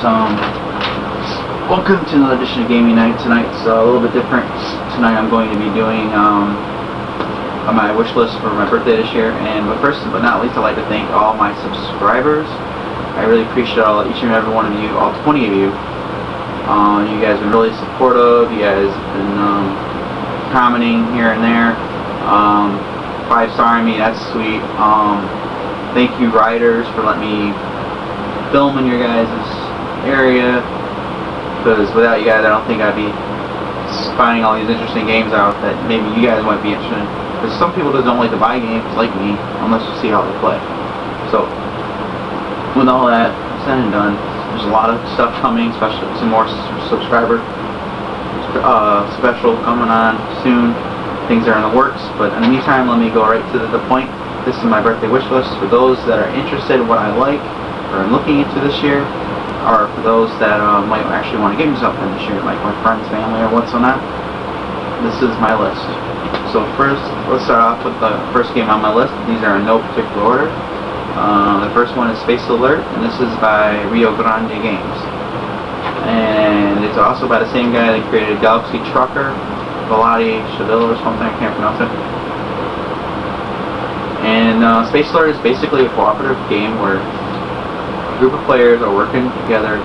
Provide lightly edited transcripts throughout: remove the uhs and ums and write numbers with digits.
guys, welcome to another edition of Gaming Night. Tonight's a little bit different. Tonight I'm going to be doing my wish list for my birthday this year, but first but not least, I'd like to thank all my subscribers. I really appreciate each and every one of you, all 20 of you. You guys have been really supportive. You guys have been commenting here and there, 5-starring me, that's sweet. Thank you, writers, for letting me film in your guys' area, because without you guys I don't think I'd be finding all these interesting games out that maybe you guys might be interested in, because some people just don't like to buy games like me unless you see how they play. So with all that said and done, there's a lot of stuff coming, especially some more subscriber special coming on soon. Things are in the works, but in the meantime, let me go right to the point. This is my birthday wish list for those that are interested in what I like or I'm looking into this year, or for those that might actually want to get me something this year, like my friends, family, or whatnot. This is my list. So first, let's start off with the first game on my list. These are in no particular order. The first one is Space Alert, and this is by Rio Grande Games. And it's also by the same guy that created Galaxy Trucker, Valadi Chaville or something, I can't pronounce it. And Space Alert is basically a cooperative game where a group of players are working together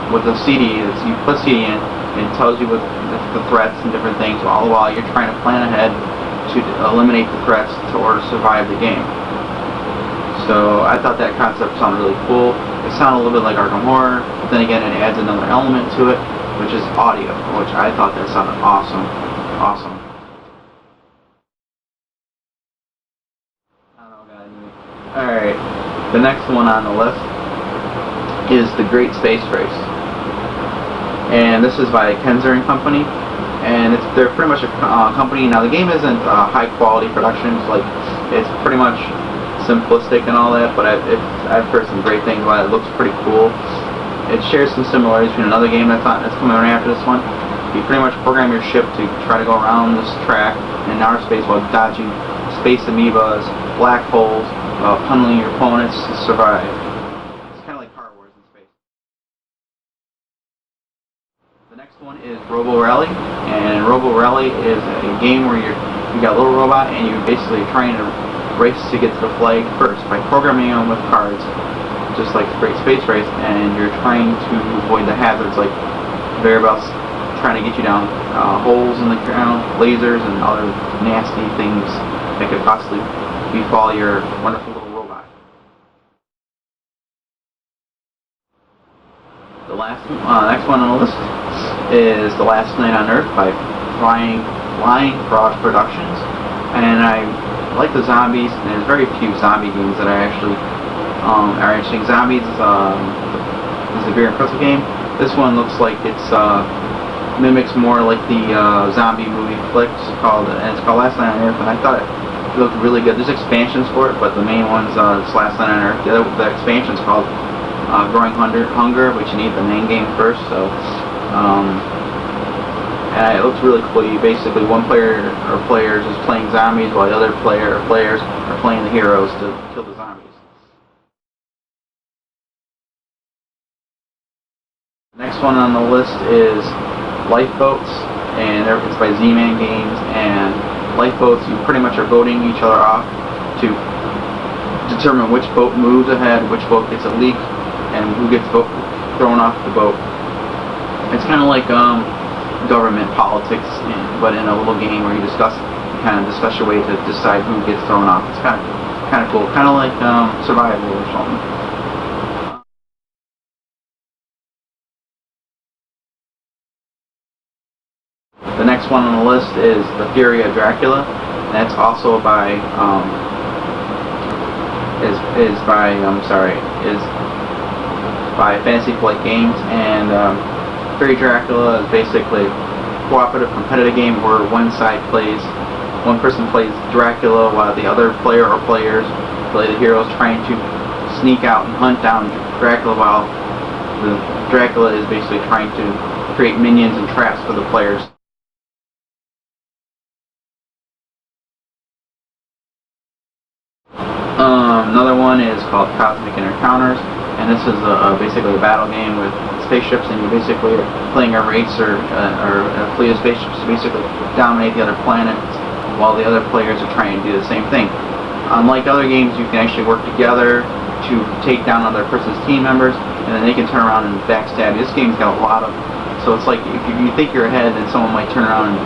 with a CD. You put a CD in, and it tells you what the threats and different things, all the while you're trying to plan ahead to eliminate the threats in order to survive the game. So I thought that concept sounded really cool. It sounded a little bit like Arkham Horror, but then again it adds another element to it, which is audio, which I thought that sounded awesome. Awesome. Alright, the next one on the list is The Great Space Race. And this is by Kenzer & Company. And they're pretty much a company. Now the game isn't high quality productions, like it's pretty much simplistic and all that, but I've heard some great things about it. It looks pretty cool. It shares some similarities between another game that's coming right after this one. You pretty much program your ship to try to go around this track in outer space while dodging space amoebas, black holes, tunneling your opponents to survive. It's kind of like Car Wars in space. The next one is Robo Rally, and Robo Rally is a game where you got a little robot and you're basically trying to race to get to the flag first by programming them with cards, just like the Great Space Race, and you're trying to avoid the hazards like variables trying to get you down holes in the ground, lasers, and other nasty things that could possibly befall your wonderful little robot. The next one on the list is The Last Night on Earth by Flying Frog Productions, and I like the zombies, and there's very few zombie games that I actually are interesting. Zombies is a beer and pretzel game. This one looks like it's mimics more like the zombie movie flicks and it's called Last Night on Earth, and I thought it looked really good. There's expansions for it, but the main one's Last Night on Earth. The expansion's called Growing Hunger, which you need the main game first. So and it looks really cool. You basically, one player or players is playing zombies while the other players are playing the heroes to kill the zombies. Next one on the list is Lifeboats, and it's by Z-Man Games. And Lifeboats, you pretty much are voting each other off to determine which boat moves ahead, which boat gets a leak, and who gets thrown off the boat. It's kind of like government politics, but in a little game where you discuss your way to decide who gets thrown off. It's kind of cool, kind of like survival or something. The next one on the list is The Fury of Dracula. And that's also by Fantasy Flight Games, and Fury Dracula is basically a cooperative competitive game where one person plays Dracula while the other player or players play the heroes, trying to sneak out and hunt down Dracula, while the Dracula is basically trying to create minions and traps for the players. Another one is called Cosmic Encounters, and this is basically a battle game with spaceships, and you're basically playing a race or a fleet of spaceships to basically dominate the other planets, while the other players are trying to do the same thing. Unlike other games, you can actually work together to take down another person's team members, and then they can turn around and backstab you. This game's got a lot of, so it's like if you think you're ahead, then someone might turn around and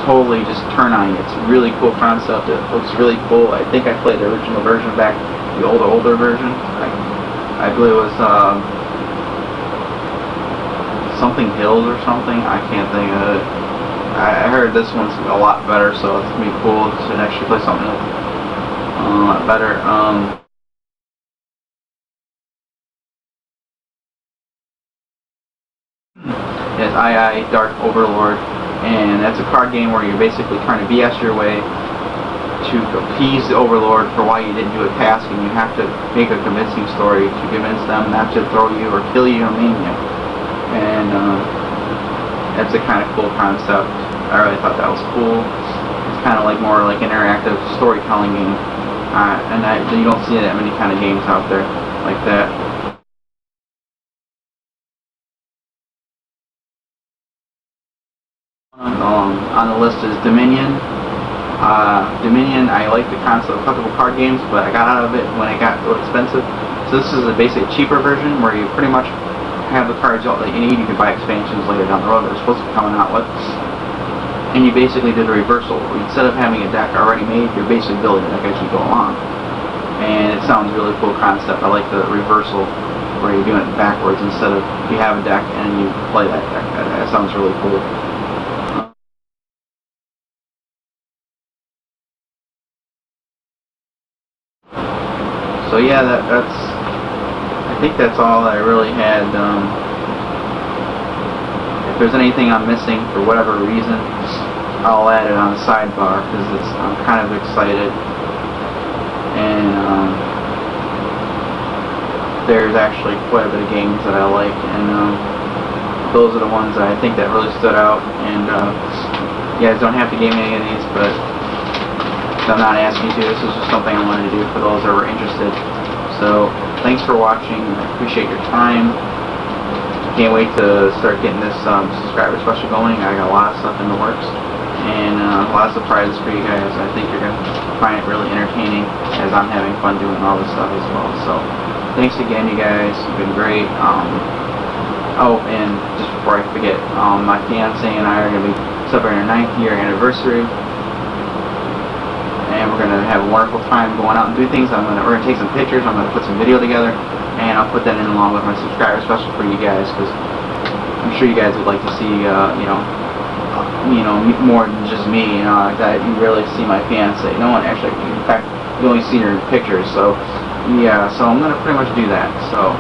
totally just turn on you. It's a really cool concept. It looks really cool. I think I played the original version back, the older version. I believe it was something Hills or something. I can't think of it. I heard this one's a lot better, so it's gonna be cool to actually play something a lot better. It's II Dark Overlord, and that's a card game where you're basically trying to BS your way to appease the Overlord for why you didn't do a task, and you have to make a convincing story to convince them not to throw you or kill you or maim you. And that's a kind of cool concept. I really thought that was cool. It's kind of like more like an interactive storytelling game, and you don't see that many kind of games out there like that. On the list is Dominion. Dominion, I like the concept of collectible card games, but I got out of it when it got real expensive. So this is a basic cheaper version where you pretty much have the cards all that you need. You can buy expansions later down the road that they're supposed to be coming out with. And you basically did a reversal. Instead of having a deck already made, you're basically building a deck as you go along. And it sounds a really cool concept. I like the reversal where you're doing it backwards instead of you have a deck and you play that deck. That sounds really cool. So yeah, I think that's all I really had. If there's anything I'm missing for whatever reason, I'll add it on the sidebar because I'm kind of excited, and there's actually quite a bit of games that I like, and those are the ones that I think that really stood out. And you guys don't have to game any of these, but I'm not asking you to. This is just something I wanted to do for those that were interested. So, thanks for watching. I appreciate your time. Can't wait to start getting this subscriber special going. I got a lot of stuff in the works, and a lot of surprises for you guys. I think you're going to find it really entertaining as I'm having fun doing all this stuff as well. So, thanks again, you guys. You've been great. Oh, and just before I forget, my fiance and I are going to be celebrating our 9th year anniversary. And we're going to have a wonderful time going out and do things. We're going to take some pictures. I'm going to put some video together, and I'll put that in along with my subscriber special for you guys, because I'm sure you guys would like to see, more than just me. That you really see my fiance. No one actually, in fact, you only see her in pictures. So yeah, so I'm going to pretty much do that. So.